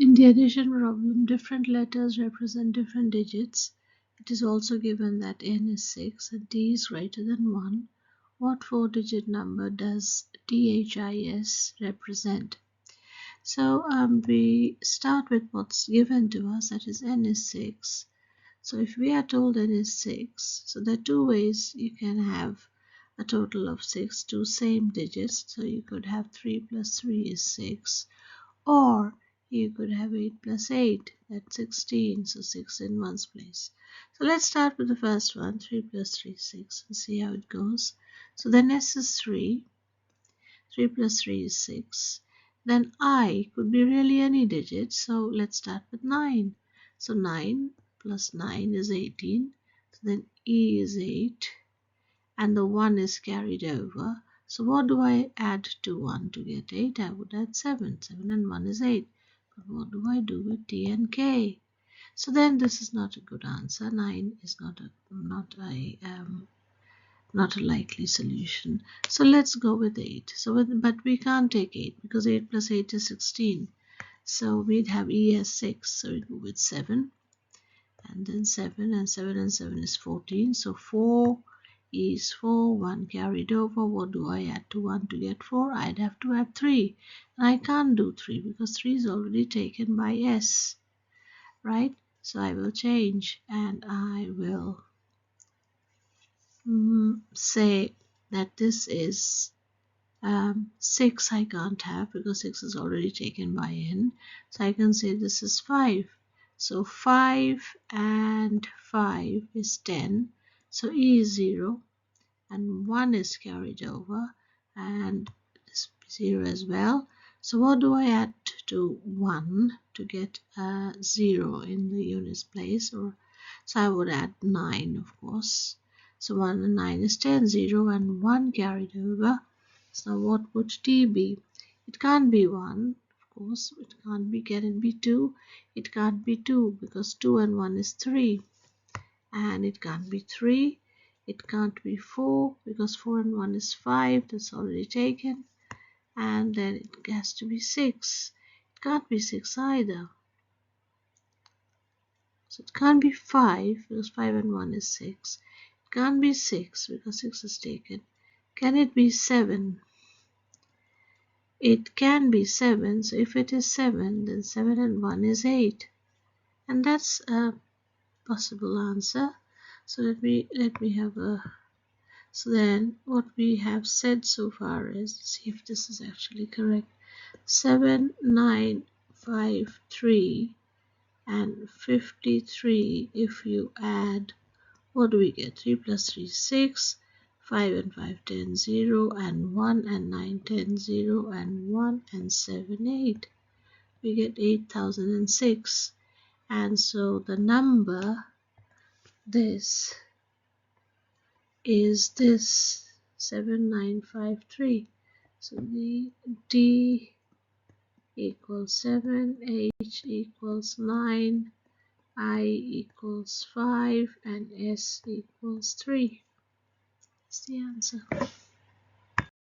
In the addition problem, different letters represent different digits. It is also given that n is 6 and t is greater than 1. What four-digit number does THIS represent? So we start with what's given to us, that is n is 6. So if we are told n is 6, so there are two ways you can have a total of 6, two same digits. So you could have 3 plus 3 is 6, or you could have 8 plus 8, that's 16, so 6 in one's place. So let's start with the first one, 3 plus 3 is 6, and see how it goes. So then S is 3, 3 plus 3 is 6. Then I could be really any digit, so let's start with 9. So 9 plus 9 is 18, so then E is 8, and the 1 is carried over. So what do I add to 1 to get 8? I would add 7. 7 and 1 is 8. But what do I do with T and K? So then this is not a good answer. 9 is not a likely solution. So let's go with 8. But we can't take 8 because 8 plus 8 is 16. So we'd have E as 6. So we go with 7. And then 7 and 7 and 7 is 14. So 4 is 4, 1 carried over. What do I add to 1 to get 4? I'd have to add 3. And I can't do 3 because 3 is already taken by S, right? So I will change and I will say that this is 6 I can't have because 6 is already taken by N. So I can say this is 5. So 5 and 5 is 10. So E is 0 and 1 is carried over and this 0 as well. So what do I add to 1 to get 0 in the units place? So I would add 9, of course. So 1 and 9 is 10, 0 and 1 carried over. So what would T be? It can't be 1, of course. It can't be, can it be 2? It can't be 2 because 2 and 1 is 3. And it can't be 3. It can't be 4 because 4 and 1 is 5. That's already taken. And then it has to be 6. It can't be 6 either. So it can't be 5 because 5 and 1 is 6. It can't be 6 because 6 is taken. Can it be 7? It can be 7. So if it is 7, then 7 and 1 is 8. And that's a possible answer. So let me have a... So then what we have said so far is, let's see if this is actually correct. 7, 9, 5, 3 and 53. If you add, what do we get? 3 plus 3 is 6. 5 and 5, 10, 0 and 1 and 9, 10, 0 and 1 and 7, 8. We get 8006. And so the number, this is this 7953. So the D equals 7, H equals 9, I equals 5, and S equals 3. That's the answer.